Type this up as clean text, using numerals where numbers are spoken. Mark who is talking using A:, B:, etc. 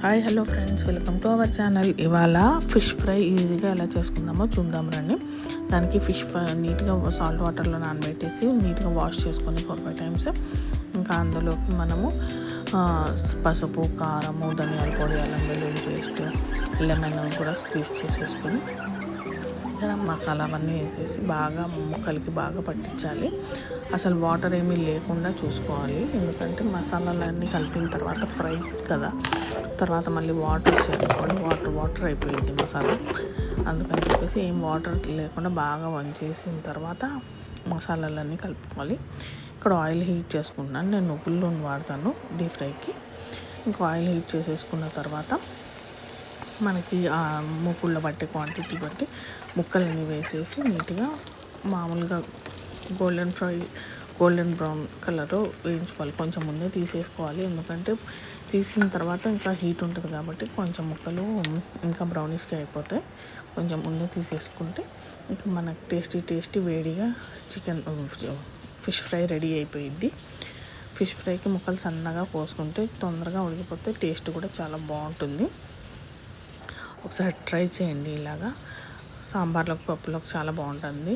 A: Hi hello friends, welcome to our channel. ఇవాళ fish fry ఈజీగా ఎలా చేసుకుందామో చూద్దాం రండి. దానికి ఫిష్ ఫ్రై నీట్గా సాల్ట్ వాటర్లో నానబెట్టేసి నీట్గా వాష్ చేసుకొని 4-5 టైమ్స్. ఇంకా అందులోకి మనము పసుపు, కారము, ధనియాల పొడి, అల్లం వెల్లుల్లి పేస్ట్, లెమన్ కూడా స్క్వీజ్ చేసేసుకొని గరం మసాలా అవన్నీ వేసేసి బాగా ముక్కలకి బాగా పట్టించాలి. అసలు వాటర్ ఏమీ లేకుండా చూసుకోవాలి, ఎందుకంటే మసాలాలన్నీ కలిపిన తర్వాత ఫ్రై కదా, తర్వాత మళ్ళీ వాటర్ చేరుకోవాలి, వాటర్ అయిపోయింది మసాలా. అందుకని చెప్పేసి ఏం వాటర్ లేకుండా బాగా వంచేసిన తర్వాత మసాలాలన్నీ కలుపుకోవాలి. ఇక్కడ ఆయిల్ హీట్ చేసుకుంటున్నాను, నేను నువ్వుల నూనె వాడతాను డీప్ ఫ్రైకి. ఇంకా ఆయిల్ హీట్ చేసేసుకున్న తర్వాత మనకి ఆ మూకుళ్ళ బట్టి క్వాంటిటీ బట్టి ముక్కలన్నీ వేసేసి నీట్గా మామూలుగా గోల్డెన్ బ్రౌన్ కలర్ వేయించుకోవాలి. కొంచెం ముందే తీసేసుకోవాలి, ఎందుకంటే తీసిన తర్వాత ఇంకా హీట్ ఉంటుంది కాబట్టి కొంచెం ముక్కలు ఇంకా బ్రౌనిష్గా అయిపోతాయి. కొంచెం ముందే తీసేసుకుంటే ఇంకా మనకు టేస్టీ వేడిగా ఫిష్ ఫ్రై రెడీ అయిపోయిద్ది. ఫిష్ ఫ్రైకి ముక్కలు సన్నగా కోసుకుంటే తొందరగా ఉడికిపోతే టేస్ట్ కూడా చాలా బాగుంటుంది. ఒకసారి ట్రై చేయండి, ఇలాగా సాంబార్లోకి పప్పులోకి చాలా బాగుంటుంది.